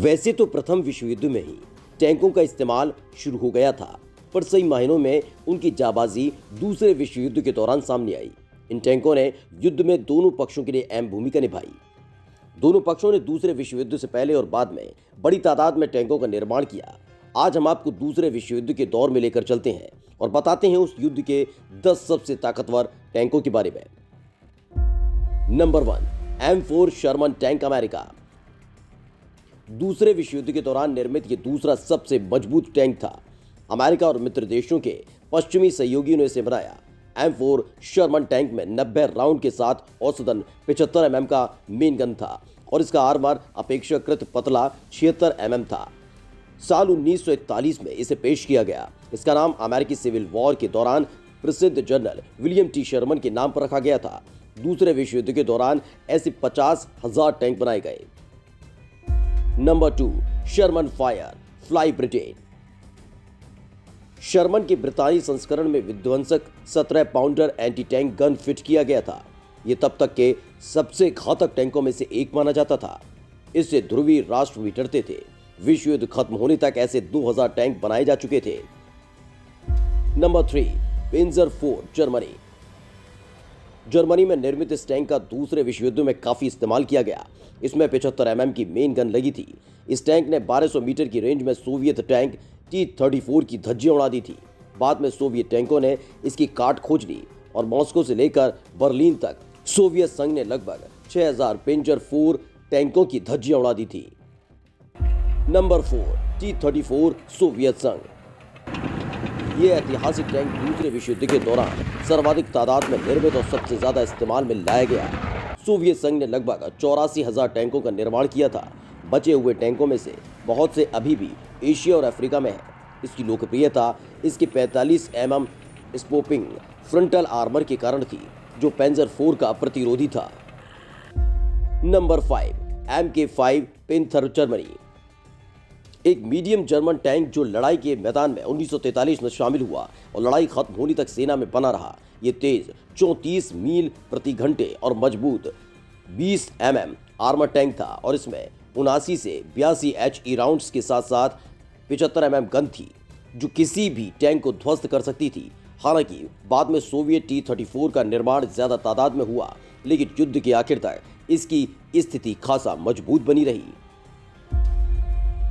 वैसे तो प्रथम विश्व युद्ध में ही टैंकों का इस्तेमाल शुरू हो गया था, पर कई महीनों में उनकी जाबाजी दूसरे विश्व युद्ध के दौरान सामने आई। इन टैंकों ने युद्ध में दोनों पक्षों के लिए अहम भूमिका निभाई। दोनों पक्षों ने दूसरे विश्व युद्ध से पहले और बाद में बड़ी तादाद में टैंकों का निर्माण किया। आज हम आपको दूसरे विश्व युद्ध के दौर में लेकर चलते हैं और बताते हैं उस युद्ध के 10 सबसे ताकतवर टैंकों के बारे में। Number 1, M4 Sherman tank America. दूसरे विश्व युद्ध के दौरान निर्मित ये दूसरा सबसे मजबूत टैंक था। अमेरिका और मित्र देशों के पश्चिमी सहयोगियों ने इसे बनाया। M4 शर्मन टैंक में 90 राउंड के साथ औसतन 75 mm का मेन गन था और इसका आर्मर अपेक्षाकृत पतला 76 mm था। साल 1941 में इसे पेश किया गया। इसका नाम अमेरिकी सिविल वॉर के दौरान प्रसिद्ध जनरल विलियम टी शर्मन के नाम पर रखा गया था। दूसरे विश्व युद्ध के दौरान ऐसे 50,000 टैंक बनाए गए। Number 2, Sherman firefly Britain. Sherman के ब्रितानी संस्करण में विध्वंसक 17 pounder anti tank gun fit किया गया था। यह तब तक के सबसे घातक टैंकों में से एक माना जाता था। इससे ध्रुवीय राष्ट्र भी डरते थे। विश्व युद्ध खत्म होने तक ऐसे 2000 टैंक बनाए जा चुके थे। Number 3, पेंजर 4 Germany. जर्मनी में निर्मित इस टैंक का दूसरे विश्व युद्ध में काफी इस्तेमाल किया गया। इसमें 75 mm की मेन गन लगी थी। इस टैंक ने 1200 मीटर की रेंज में सोवियत टैंक T-34 की धज्जियां उड़ा दी थी। बाद में सोवियत टैंकों ने इसकी काट खोज ली और मॉस्को से लेकर बर्लिन तक सोवियत संघ ने लगभग 6000 पेंजर 4 टैंकों की धज्जियां उड़ा दी थी। नंबर 4, T-34 सोवियत संघ। ये ऐतिहासिक टैंक दूसरे विश्व युद्ध के दौरान सर्वाधिक तादाद में निर्मित और सबसे ज्यादा इस्तेमाल में लाया गया। सोवियत संघ ने लगभग 84,000 टैंकों का निर्माण किया था। बचे हुए टैंकों में से बहुत से अभी भी एशिया और अफ्रीका में है। इसकी लोकप्रियता इसके 45 mm स्पोपिंग फ्रंटल आर्मर के कारण थी, जो पेंजर 4 का प्रतिरोधी था। Number 5, MK5 panther Germany. एक मीडियम जर्मन टैंक जो लड़ाई के मैदान में 1943 में शामिल हुआ और लड़ाई खत्म होने तक सेना में बना रहा। ये तेज 34 मील प्रति घंटे और मजबूत 20 mm आर्मर टैंक था और इसमें 79 से 82 HE राउंड्स के साथ साथ 75 mm गन थी, जो किसी भी टैंक को ध्वस्त कर सकती थी। हालांकि बाद में सोवियत T-34 का निर्माण ज्यादा तादाद में हुआ, लेकिन युद्ध के आखिर तक इसकी स्थिति खासा मजबूत बनी रही।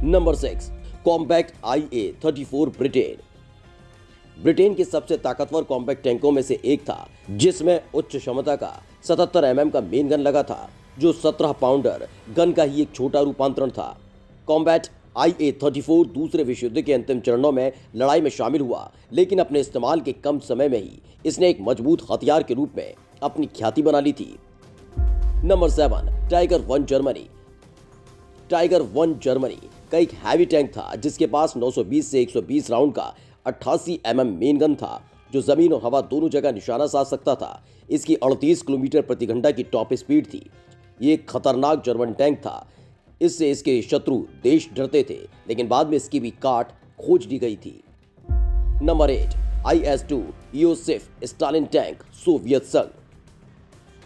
Number 6, compact IA-34 Britain. Britain के सबसे ताकतवर कॉम्पैक्ट टैंकों में से एक था, जिसमें उच्च क्षमता का 77 mm का मेन गन लगा था, जो 17 पाउंडर गन का ही एक छोटा रूपांतरण था। कॉम्बैट IA-34 दूसरे विश्व युद्ध के अंतिम चरणों में लड़ाई में शामिल हुआ, लेकिन अपने इस्तेमाल के कम समय में ही इसने एक मजबूत हथियार के रूप में अपनी ख्याति बना ली थी। Number 7, tiger 1 Germany. Tiger 1 Germany का एक हैवी टैंक था, जिसके पास 920 से 120 राउंड का 88 mm मेन गन था, जो जमीन और हवा दोनों जगह निशाना साध सकता था। इसकी 38 किलोमीटर प्रति घंटा की टॉप स्पीड थी। ये एक खतरनाक जर्मन टैंक था। इससे इसके शत्रु देश डरते थे, लेकिन बाद में इसकी भी काट खोज ली गई थी। Number 8, IS-2 Joseph Stalin tank Soviet संघ।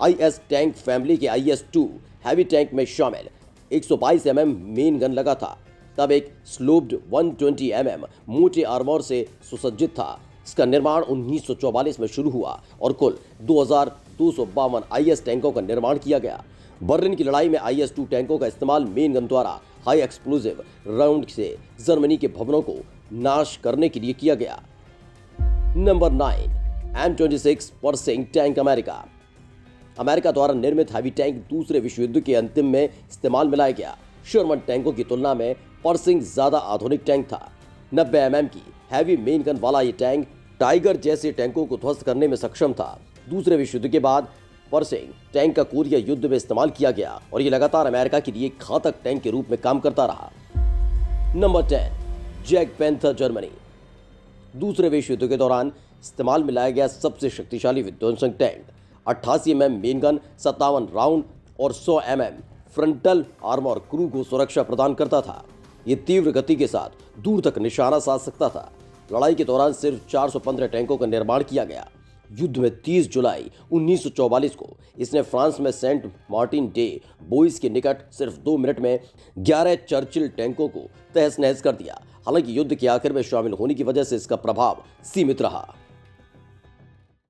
IS टैंक फैमिली के IS-2 हैवी टैंक में शामिल 122 mm मेन गन लगा था। तब एक स्लोप्ड 120 mm मोटे आर्मर से सुसज्जित था। इसका निर्माण 1944 में शुरू हुआ और कुल 2252 IS टैंकों का निर्माण किया गया। बर्लिन की लड़ाई में IS-2 टैंकों का इस्तेमाल मेन गन द्वारा हाई एक्सप्लोजिव राउंड से जर्मनी के भवनों को नाश करने के लिए किया गया। Number 9, M26 pursuing tank America. America द्वारा निर्मित हैवी टैंक दूसरे विश्व युद्ध के अंतिम में इस्तेमाल में लाया गया। शर्मन टैंकों की तुलना में पर्सिंग ज्यादा आधुनिक टैंक था। 90 mm की हैवी मेन गन वाला ये टैंक टाइगर जैसे टैंकों को ध्वस्त करने में सक्षम था। दूसरे विश्व युद्ध के बाद पर्सिंग टैंक का कोरिया युद्ध में इस्तेमाल किया गया और ये लगातार अमेरिका के लिए घातक टैंक के रूप में काम करता रहा। Number 10, zag panther Germany. दूसरे विश्व युद्ध के दौरान इस्तेमाल में लाया गया सबसे शक्तिशाली विध्वंसक tank 88 mm main gun, 57 round और 100 mm फ्रंटल आर्मर क्रू को सुरक्षा प्रदान करता था। ये तीव्र गति के साथ दूर तक निशाना साध सकता था। लड़ाई के दौरान सिर्फ 415 टैंकों का निर्माण किया गया। युद्ध में 30 जुलाई 1944 को इसने फ्रांस में सेंट मार्टिन डे बोइस के निकट सिर्फ 2 मिनट में 11 चर्चिल टैंकों को तहस नहस कर दिया। हालांकि युद्ध के आखिर में शामिल होने की वजह से इसका प्रभाव सीमित रहा।